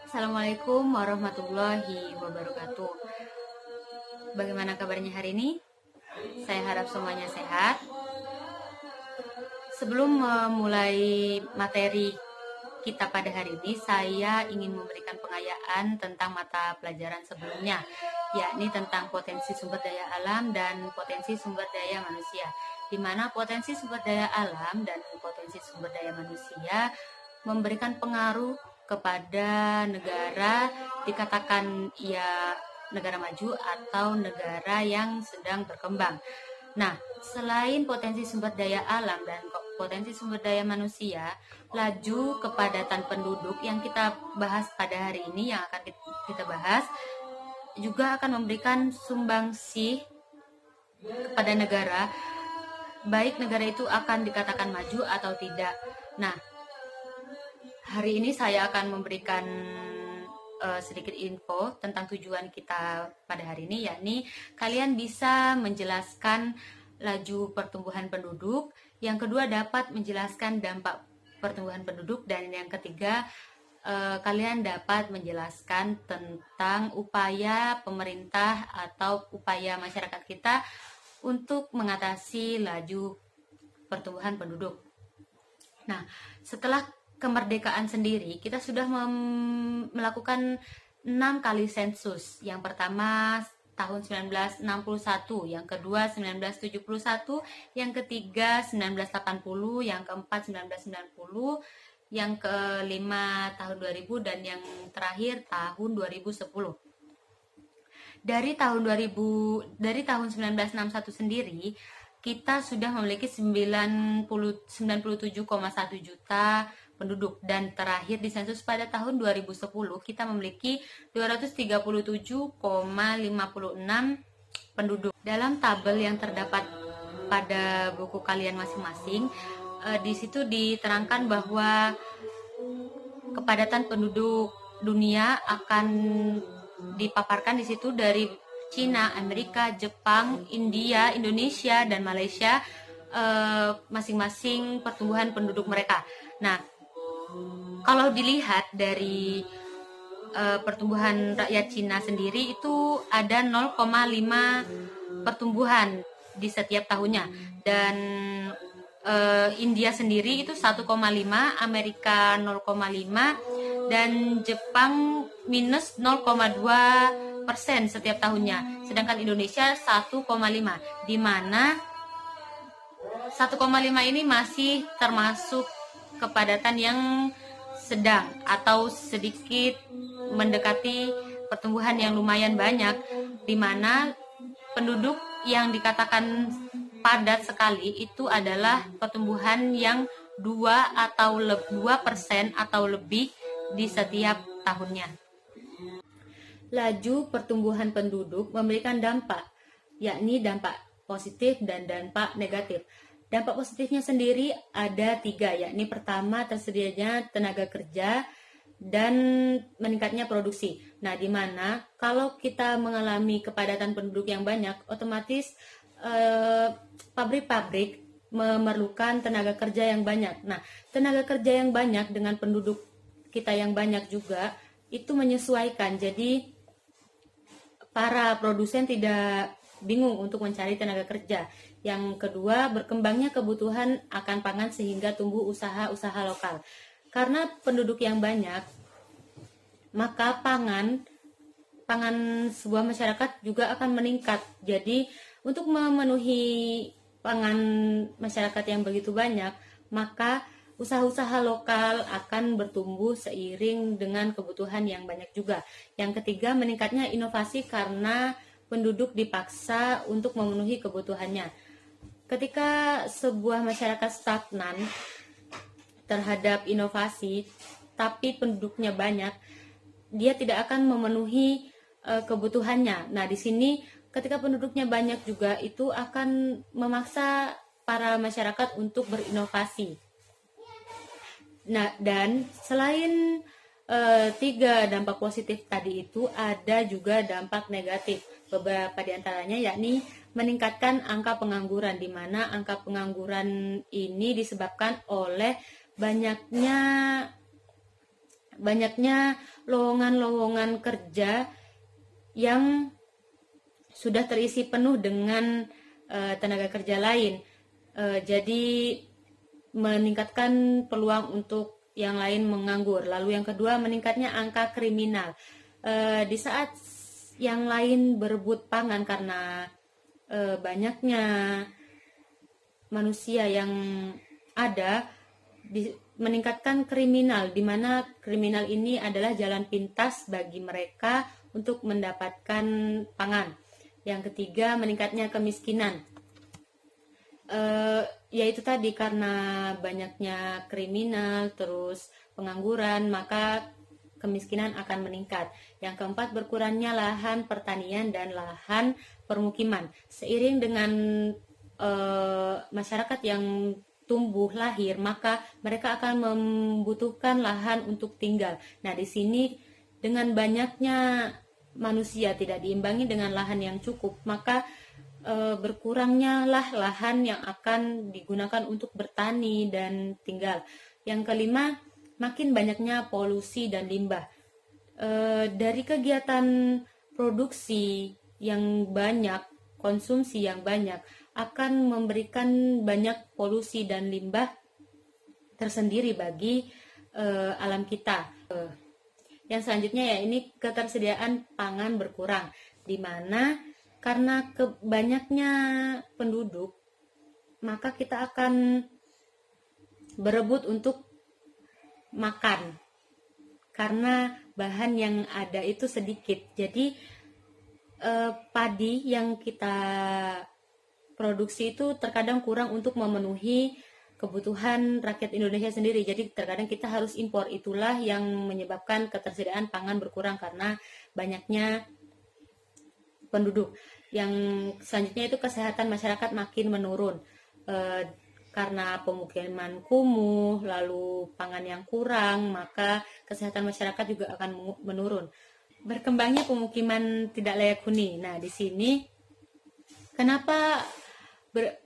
Assalamualaikum warahmatullahi wabarakatuh. Bagaimana kabarnya hari ini? Saya harap semuanya sehat. Sebelum memulai materi kita pada hari ini, saya ingin memberikan pengayaan tentang mata pelajaran sebelumnya, yakni tentang potensi sumber daya alam dan potensi sumber daya manusia, di mana potensi sumber daya alam dan potensi sumber daya manusia memberikan pengaruh kepada negara, dikatakan ia negara maju atau negara yang sedang berkembang. Nah, selain potensi sumber daya alam dan potensi sumber daya manusia, laju kepadatan penduduk yang kita bahas pada hari ini, yang akan kita bahas, juga akan memberikan sumbangsih kepada negara, baik negara itu akan dikatakan maju atau tidak. Nah, hari ini saya akan memberikan sedikit info tentang tujuan kita pada hari ini, yakni kalian bisa menjelaskan laju pertumbuhan penduduk, yang kedua dapat menjelaskan dampak pertumbuhan penduduk, dan yang ketiga kalian dapat menjelaskan tentang upaya pemerintah atau upaya masyarakat kita untuk mengatasi laju pertumbuhan penduduk. Nah, setelah kemerdekaan sendiri, kita sudah melakukan 6 kali sensus. Yang pertama tahun 1961, yang kedua 1971, yang ketiga 1980, yang keempat 1990, yang kelima tahun 2000, dan yang terakhir tahun 2010. Dari tahun 1961 sendiri, kita sudah memiliki 97,1 juta penduduk, dan terakhir disensus pada tahun 2010 kita memiliki 237,56 penduduk. Dalam tabel yang terdapat pada buku kalian masing-masing, di situ diterangkan bahwa kepadatan penduduk dunia akan dipaparkan di situ dari Cina, Amerika, Jepang, India, Indonesia, dan Malaysia, masing-masing pertumbuhan penduduk mereka. Nah, kalau dilihat dari pertumbuhan rakyat Cina sendiri, itu ada 0,5 pertumbuhan di setiap tahunnya, dan India sendiri itu 1,5, Amerika 0,5, dan Jepang minus 0,2% setiap tahunnya, sedangkan Indonesia 1,5, di mana 1,5 ini masih termasuk kepadatan yang sedang atau sedikit mendekati pertumbuhan yang lumayan banyak, di mana penduduk yang dikatakan padat sekali itu adalah pertumbuhan yang 2% atau lebih di setiap tahunnya. Laju pertumbuhan penduduk memberikan dampak, yakni dampak positif dan dampak negatif. Dampak positifnya sendiri ada 3, yakni pertama, tersedianya tenaga kerja dan meningkatnya produksi. Nah, di mana kalau kita mengalami kepadatan penduduk yang banyak, otomatis pabrik-pabrik memerlukan tenaga kerja yang banyak. Nah, tenaga kerja yang banyak dengan penduduk kita yang banyak juga itu menyesuaikan. Jadi para produsen tidak bingung untuk mencari tenaga kerja. Yang kedua, berkembangnya kebutuhan akan pangan sehingga tumbuh usaha-usaha lokal. Karena penduduk yang banyak, maka pangan sebuah masyarakat juga akan meningkat. Jadi untuk memenuhi pangan masyarakat yang begitu banyak, maka usaha-usaha lokal akan bertumbuh seiring dengan kebutuhan yang banyak juga. Yang ketiga, meningkatnya inovasi karena penduduk dipaksa untuk memenuhi kebutuhannya. Ketika sebuah masyarakat stagnan terhadap inovasi, tapi penduduknya banyak, dia tidak akan memenuhi kebutuhannya. Nah, di sini ketika penduduknya banyak juga, itu akan memaksa para masyarakat untuk berinovasi. Nah, dan selain 3 dampak positif tadi itu, ada juga dampak negatif. Beberapa di antaranya yakni meningkatkan angka pengangguran, di mana angka pengangguran ini disebabkan oleh banyaknya banyaknya lowongan-lowongan kerja yang sudah terisi penuh dengan tenaga kerja lain. Jadi meningkatkan peluang untuk yang lain menganggur. Lalu yang kedua, meningkatnya angka kriminal. Di saat yang lain berebut pangan karena banyaknya manusia yang ada, meningkatkan kriminal, di mana kriminal ini adalah jalan pintas bagi mereka untuk mendapatkan pangan. Yang ketiga, meningkatnya kemiskinan. Yaitu tadi, karena banyaknya kriminal terus pengangguran, maka kemiskinan akan meningkat. Yang keempat, berkurangnya lahan pertanian dan lahan permukiman. Seiring dengan masyarakat yang tumbuh lahir, maka mereka akan membutuhkan lahan untuk tinggal. Nah, di sini dengan banyaknya manusia tidak diimbangi dengan lahan yang cukup, maka berkurangnya lah lahan yang akan digunakan untuk bertani dan tinggal. Yang kelima, makin banyaknya polusi dan limbah. Dari kegiatan produksi yang banyak, konsumsi yang banyak, akan memberikan banyak polusi dan limbah tersendiri bagi alam kita. Yang selanjutnya ya ini ketersediaan pangan berkurang, di mana karena banyaknya penduduk, maka kita akan berebut untuk makan karena bahan yang ada itu sedikit. Jadi padi yang kita produksi itu terkadang kurang untuk memenuhi kebutuhan rakyat Indonesia sendiri. Jadi terkadang kita harus impor. Itulah yang menyebabkan ketersediaan pangan berkurang karena banyaknya penduduk. Yang selanjutnya itu kesehatan masyarakat makin menurun. Karena pemukiman kumuh, lalu pangan yang kurang, maka kesehatan masyarakat juga akan menurun. Berkembangnya pemukiman tidak layak huni. Nah, di sini kenapa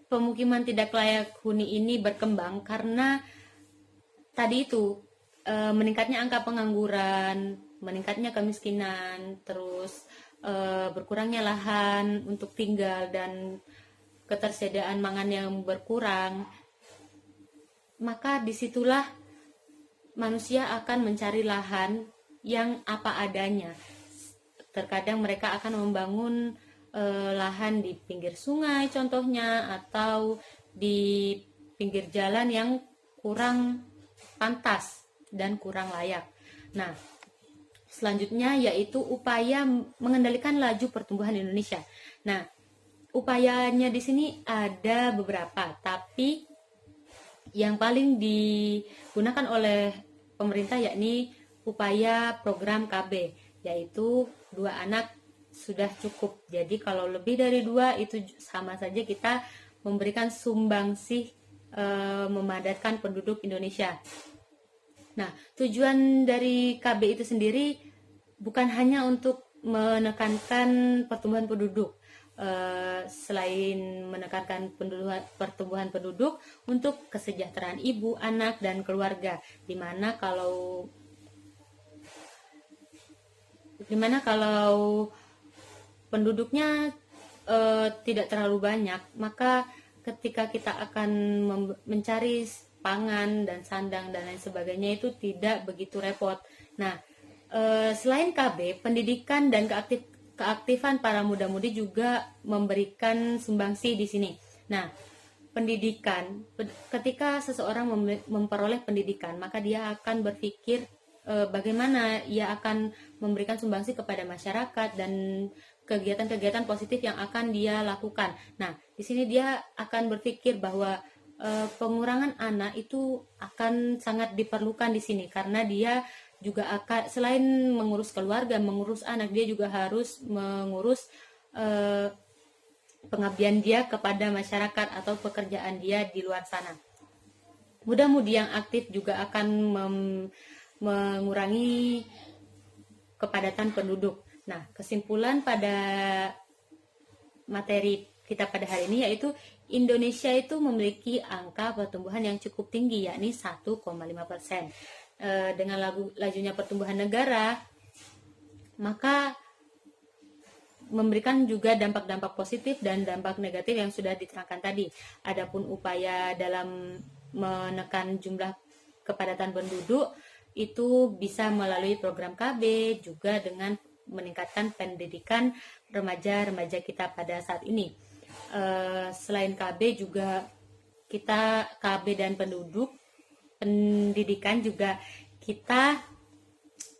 pemukiman tidak layak huni ini berkembang? Karena tadi itu meningkatnya angka pengangguran, meningkatnya kemiskinan, terus berkurangnya lahan untuk tinggal dan ketersediaan pangan yang berkurang. Maka disitulah manusia akan mencari lahan yang apa adanya. Terkadang mereka akan membangun lahan di pinggir sungai contohnya, atau di pinggir jalan yang kurang pantas dan kurang layak. Nah, selanjutnya yaitu upaya mengendalikan laju pertumbuhan Indonesia. Nah, upayanya di sini ada beberapa, tapi yang paling digunakan oleh pemerintah yakni upaya program KB, yaitu 2 anak sudah cukup. Jadi kalau lebih dari 2 itu sama saja kita memberikan sumbangsih memadatkan penduduk Indonesia. Nah, tujuan dari KB itu sendiri bukan hanya untuk menekankan pertumbuhan penduduk, selain menekankan pertumbuhan penduduk, untuk kesejahteraan ibu, anak, dan keluarga. Dimana kalau penduduknya tidak terlalu banyak, maka ketika kita akan mencari pangan dan sandang dan lain sebagainya itu tidak begitu repot. Nah, selain KB, pendidikan dan keaktifan para muda-mudi juga memberikan sumbangsi di sini. Nah, pendidikan, ketika seseorang memperoleh pendidikan, maka dia akan berpikir bagaimana ia akan memberikan sumbangsi kepada masyarakat dan kegiatan-kegiatan positif yang akan dia lakukan. Nah, di sini dia akan berpikir bahwa pengurangan anak itu akan sangat diperlukan di sini, karena dia juga akan, selain mengurus keluarga, mengurus anak, dia juga harus mengurus pengabdian dia kepada masyarakat atau pekerjaan dia di luar sana. Muda-mudi yang aktif juga akan mengurangi kepadatan penduduk. Nah, kesimpulan pada materi kita pada hari ini yaitu Indonesia itu memiliki angka pertumbuhan yang cukup tinggi, yakni 1,5%. dengan lajunya pertumbuhan negara, maka memberikan juga dampak-dampak positif dan dampak negatif yang sudah diterangkan tadi. Adapun upaya dalam menekan jumlah kepadatan penduduk itu bisa melalui program KB, juga dengan meningkatkan pendidikan remaja-remaja kita pada saat ini. Selain KB juga kita KB dan pendidikan juga kita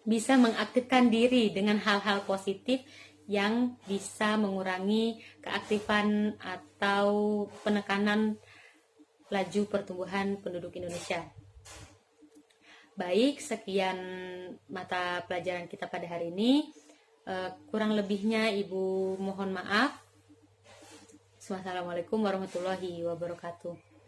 bisa mengaktifkan diri dengan hal-hal positif yang bisa mengurangi keaktifan atau penekanan laju pertumbuhan penduduk Indonesia. Baik, sekian mata pelajaran kita pada hari ini. Kurang lebihnya Ibu mohon maaf. Wassalamualaikum warahmatullahi wabarakatuh.